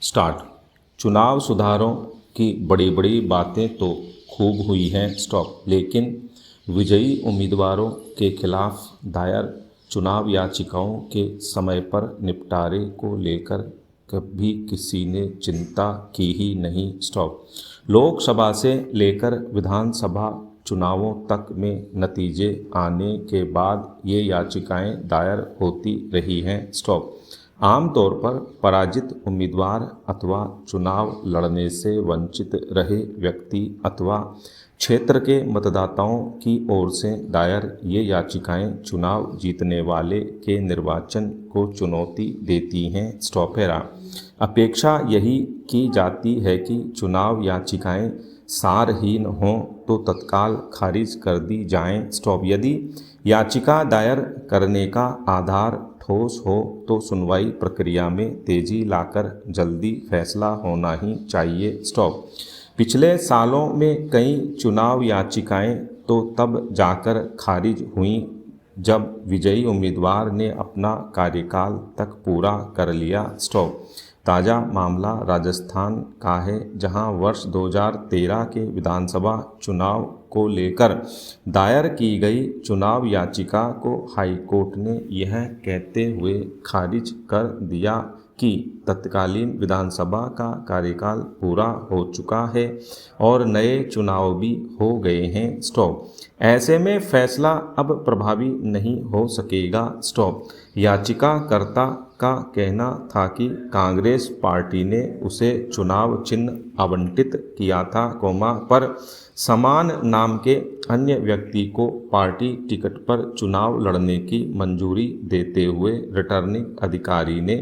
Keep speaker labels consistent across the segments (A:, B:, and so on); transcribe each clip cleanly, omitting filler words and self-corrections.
A: Start. चुनाव सुधारों की बड़ी बड़ी बातें तो खूब हुई हैं स्टॉप, लेकिन विजयी उम्मीदवारों के खिलाफ दायर चुनाव याचिकाओं के समय पर निपटारे को लेकर कभी किसी ने चिंता की ही नहीं स्टॉप। लोकसभा से लेकर विधानसभा चुनावों तक में नतीजे आने के बाद ये याचिकाएं दायर होती रही हैं स्टॉप। आमतौर पर पराजित उम्मीदवार अथवा चुनाव लड़ने से वंचित रहे व्यक्ति अथवा क्षेत्र के मतदाताओं की ओर से दायर ये याचिकाएं चुनाव जीतने वाले के निर्वाचन को चुनौती देती हैं स्टॉपेरा। अपेक्षा यही की जाती है कि चुनाव याचिकाएं सारहीन हों तो तत्काल खारिज कर दी जाएं स्टॉप। यदि याचिका दायर करने का आधार ठोस हो तो सुनवाई प्रक्रिया में तेजी लाकर जल्दी फैसला होना ही चाहिए स्टॉप। पिछले सालों में कई चुनाव याचिकाएं तो तब जाकर खारिज हुईं जब विजयी उम्मीदवार ने अपना कार्यकाल तक पूरा कर लिया स्टॉप। ताज़ा मामला राजस्थान का है, जहां वर्ष 2013 के विधानसभा चुनाव को लेकर दायर की गई चुनाव याचिका को हाईकोर्ट ने यह कहते हुए खारिज कर दिया कि तत्कालीन विधानसभा का कार्यकाल पूरा हो चुका है और नए चुनाव भी हो गए हैं स्टॉप। ऐसे में फैसला अब प्रभावी नहीं हो सकेगा स्टॉप। याचिकाकर्ता का कहना था कि कांग्रेस पार्टी ने उसे चुनाव चिन्ह आवंटित किया था पर समान नाम के अन्य व्यक्ति को पार्टी टिकट पर चुनाव लड़ने की मंजूरी देते हुए रिटर्निंग अधिकारी ने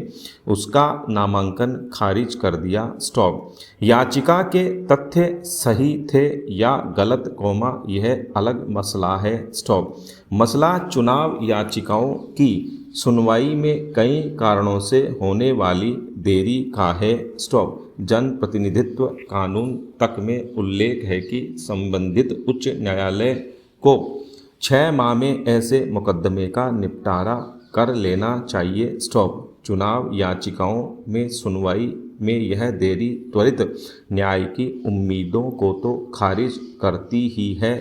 A: उसका नामांकन खारिज कर दिया स्टॉप। याचिका के तथ्य सही थे या गलत यह अलग मसला है स्टॉप। मसला चुनाव याचिकाओं की सुनवाई में कई कारणों से होने वाली देरी का है स्टॉप। जनप्रतिनिधित्व कानून तक में उल्लेख है कि संबंधित उच्च न्यायालय को 6 माह में ऐसे मुकदमे का निपटारा कर लेना चाहिए स्टॉप। चुनाव याचिकाओं में सुनवाई में यह देरी त्वरित न्याय की उम्मीदों को तो खारिज करती ही है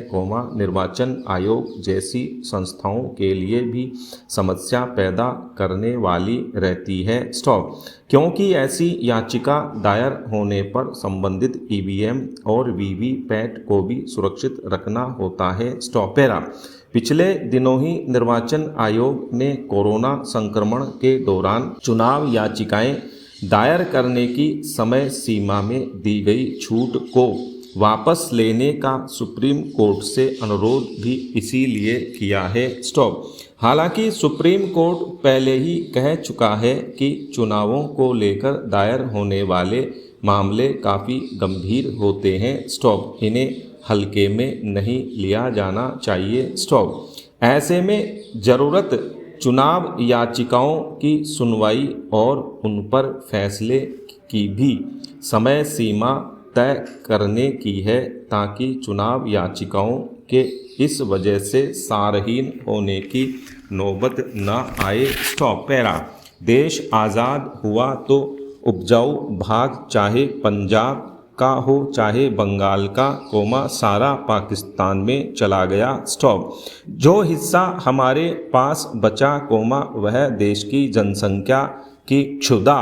A: निर्वाचन आयोग जैसी संस्थाओं के लिए भी समस्या पैदा करने वाली रहती है स्टॉप, क्योंकि ऐसी याचिका दायर होने पर संबंधित ईवीएम और वीवीपैट को भी सुरक्षित रखना होता है स्टॉपेरा। पिछले दिनों ही निर्वाचन आयोग ने कोरोना संक्रमण के दौरान चुनाव याचिकाएं दायर करने की समय सीमा में दी गई छूट को वापस लेने का सुप्रीम कोर्ट से अनुरोध भी इसीलिए किया है स्टॉप। हालांकि सुप्रीम कोर्ट पहले ही कह चुका है कि चुनावों को लेकर दायर होने वाले मामले काफ़ी गंभीर होते हैं स्टॉप, इन्हें हल्के में नहीं लिया जाना चाहिए स्टॉप। ऐसे में ज़रूरत चुनाव याचिकाओं की सुनवाई और उन पर फैसले की भी समय सीमा तय करने की है ताकि चुनाव याचिकाओं के इस वजह से सारहीन होने की नौबत न आए स्टॉप पैरा। देश आज़ाद हुआ तो उपजाऊ भाग चाहे पंजाब का हो चाहे बंगाल का सारा पाकिस्तान में चला गया स्टॉप। जो हिस्सा हमारे पास बचा वह देश की जनसंख्या की क्षुधा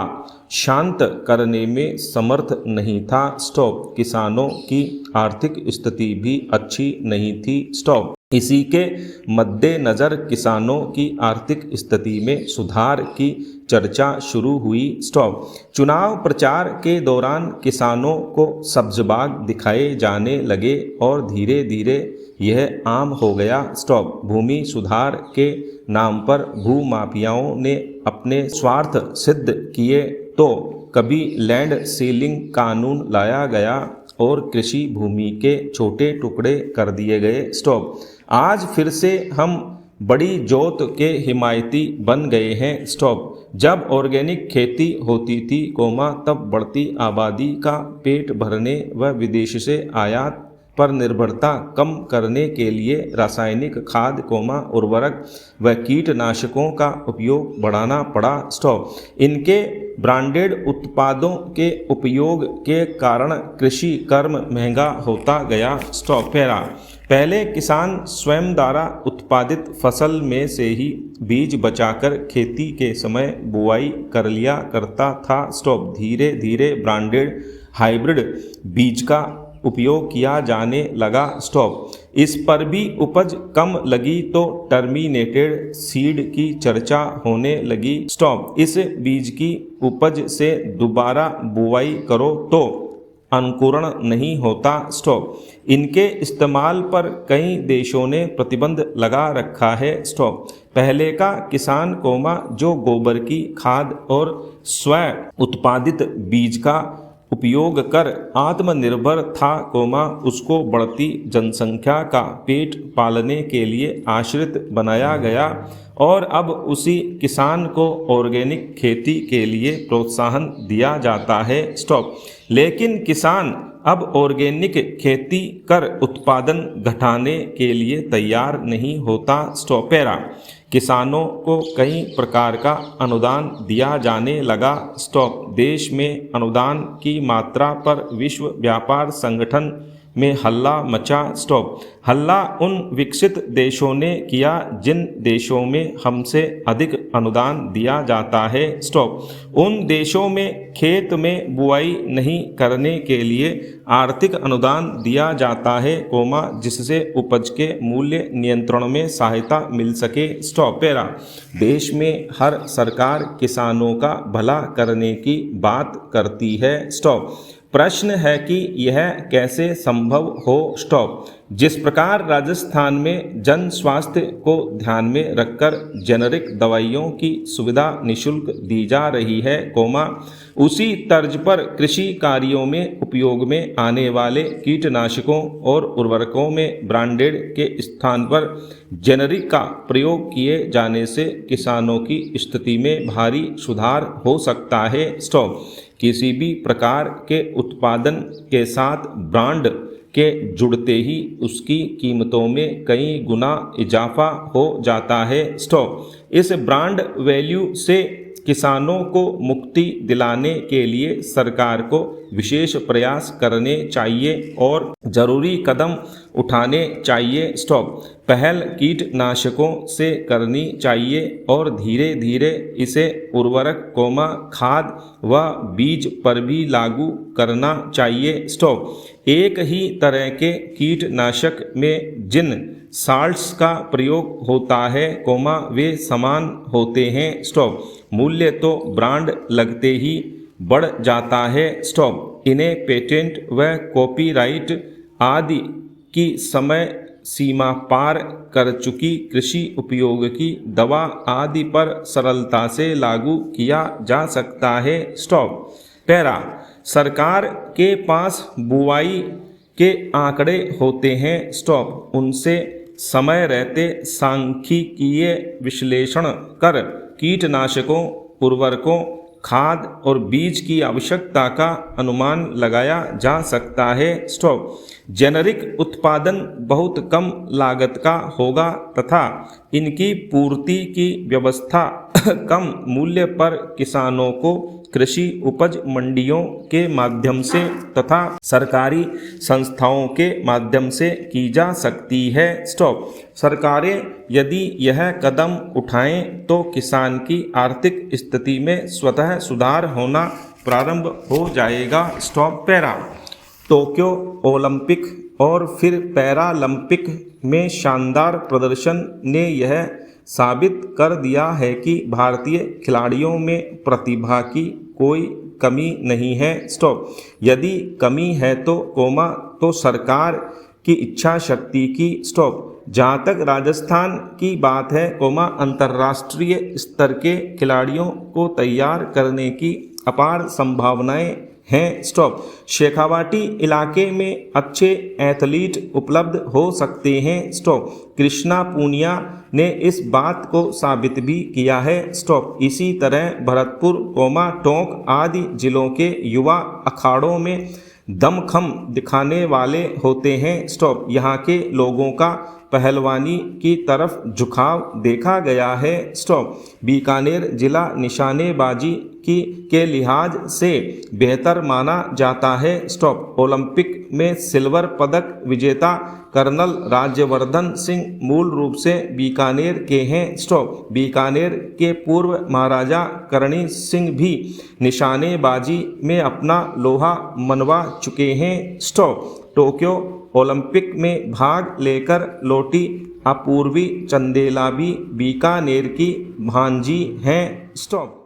A: शांत करने में समर्थ नहीं था स्टॉप। किसानों की आर्थिक स्थिति भी अच्छी नहीं थी स्टॉप। इसी के मद्देनज़र किसानों की आर्थिक स्थिति में सुधार की चर्चा शुरू हुई स्टॉप। चुनाव प्रचार के दौरान किसानों को सब्ज बाग दिखाए जाने लगे और धीरे धीरे यह आम हो गया स्टॉप। भूमि सुधार के नाम पर भूमाफियाओं ने अपने स्वार्थ सिद्ध किए तो कभी लैंड सीलिंग कानून लाया गया और कृषि भूमि के छोटे टुकड़े कर दिए गए स्टॉप। आज फिर से हम बड़ी जोत के हिमायती बन गए हैं स्टॉप। जब ऑर्गेनिक खेती होती थी तब बढ़ती आबादी का पेट भरने व विदेश से आयात पर निर्भरता कम करने के लिए रासायनिक खाद, उर्वरक व कीटनाशकों का उपयोग बढ़ाना पड़ा। स्टॉप। इनके ब्रांडेड उत्पादों के उपयोग के कारण कृषि कर्म महंगा होता गया। स्टॉप। पैरा। पहले किसान स्वयं द्वारा उत्पादित फसल में से ही बीज बचाकर खेती के समय बुआई कर लिया करता था। स्टॉप। धीरे धीरे ब्रांडेड हाइब्रिड बीज का उपयोग किया जाने लगा। स्टॉप। इस पर भी उपज कम लगी तो टर्मिनेटेड सीड की चर्चा होने लगी। स्टॉप। इस बीज की उपज से दोबारा बुआई करो तो अंकुरण नहीं होता। स्टॉप। इनके इस्तेमाल पर कई देशों ने प्रतिबंध लगा रखा है। स्टॉप। पहले का किसान जो गोबर की खाद और स्व उत्पादित बीज का उपयोग कर आत्मनिर्भर था, उसको बढ़ती जनसंख्या का पेट पालने के लिए आश्रित बनाया गया और अब उसी किसान को ऑर्गेनिक खेती के लिए प्रोत्साहन दिया जाता है। स्टॉप। लेकिन किसान अब ऑर्गेनिक खेती कर उत्पादन घटाने के लिए तैयार नहीं होता। स्टॉप। पैरा। किसानों को कई प्रकार का अनुदान दिया जाने लगा। स्टॉप। देश में अनुदान की मात्रा पर विश्व व्यापार संगठन में हल्ला मचा। स्टॉप। हल्ला उन विकसित देशों ने किया जिन देशों में हमसे अधिक अनुदान दिया जाता है। स्टॉप। उन देशों में खेत में बुआई नहीं करने के लिए आर्थिक अनुदान दिया जाता है, जिससे उपज के मूल्य नियंत्रण में सहायता मिल सके। स्टॉप। पैरा। देश में हर सरकार किसानों का भला करने की बात करती है। स्टॉप। प्रश्न है कि यह कैसे संभव हो। स्टॉप। जिस प्रकार राजस्थान में जन स्वास्थ्य को ध्यान में रखकर जेनरिक दवाइयों की सुविधा निःशुल्क दी जा रही है, उसी तर्ज पर कृषि कार्यों में उपयोग में आने वाले कीटनाशकों और उर्वरकों में ब्रांडेड के स्थान पर जेनरिक का प्रयोग किए जाने से किसानों की स्थिति में भारी सुधार हो सकता है। स्टॉप। किसी भी प्रकार के उत्पादन के साथ ब्रांड के जुड़ते ही उसकी कीमतों में कई गुना इजाफा हो जाता है। स्टॉप। इस ब्रांड वैल्यू से किसानों को मुक्ति दिलाने के लिए सरकार को विशेष प्रयास करने चाहिए और जरूरी कदम उठाने चाहिए। स्टॉप। पहल कीटनाशकों से करनी चाहिए और धीरे धीरे इसे उर्वरक, खाद व बीज पर भी लागू करना चाहिए। स्टॉप। एक ही तरह के कीटनाशक में जिन साल्ट्स का प्रयोग होता है, वे समान होते हैं। स्टॉप। मूल्य तो ब्रांड लगते ही बढ़ जाता है। स्टॉप। इन्हें पेटेंट व कॉपीराइट आदि की समय सीमा पार कर चुकी कृषि उपयोग की दवा आदि पर सरलता से लागू किया जा सकता है। स्टॉप। पैरा। सरकार के पास बुआई के आंकड़े होते हैं। स्टॉप। उनसे समय रहते सांख्यिकीय विश्लेषण कर कीटनाशकों, उर्वरकों, खाद और बीज की आवश्यकता का अनुमान लगाया जा सकता है। स्टॉप। जेनरिक उत्पादन बहुत कम लागत का होगा तथा इनकी पूर्ति की व्यवस्था कम मूल्य पर किसानों को कृषि उपज मंडियों के माध्यम से तथा सरकारी संस्थाओं के माध्यम से की जा सकती है। स्टॉप। सरकारें यदि यह कदम उठाएं तो किसान की आर्थिक स्थिति में स्वतः सुधार होना प्रारंभ हो जाएगा। स्टॉप। पैरा। टोक्यो ओलंपिक और फिर पैरालंपिक में शानदार प्रदर्शन ने यह साबित कर दिया है कि भारतीय खिलाड़ियों में प्रतिभा की कोई कमी नहीं है। स्टॉप। यदि कमी है तो सरकार की इच्छा शक्ति की। स्टॉप। जहाँ तक राजस्थान की बात है, अंतर्राष्ट्रीय स्तर के खिलाड़ियों को तैयार करने की अपार संभावनाएं हैं। स्टॉप। शेखावाटी इलाके में अच्छे एथलीट उपलब्ध हो सकते हैं। स्टॉप। कृष्णा पूनिया ने इस बात को साबित भी किया है। स्टॉप। इसी तरह भरतपुर, टोंक आदि जिलों के युवा अखाड़ों में दमखम दिखाने वाले होते हैं। स्टॉप। यहाँ के लोगों का पहलवानी की तरफ झुकाव देखा गया है। स्टॉप। बीकानेर जिला निशानेबाजी के लिहाज से बेहतर माना जाता है। स्टॉप। ओलंपिक में सिल्वर पदक विजेता कर्नल राज्यवर्धन सिंह मूल रूप से बीकानेर के हैं। स्टॉप। बीकानेर के पूर्व महाराजा करणी सिंह भी निशानेबाजी में अपना लोहा मनवा चुके हैं। स्टॉप। टोक्यो ओलंपिक में भाग लेकर लौटी अपूर्वी चंदेला भी बीकानेर की भांजी हैं। स्टॉप।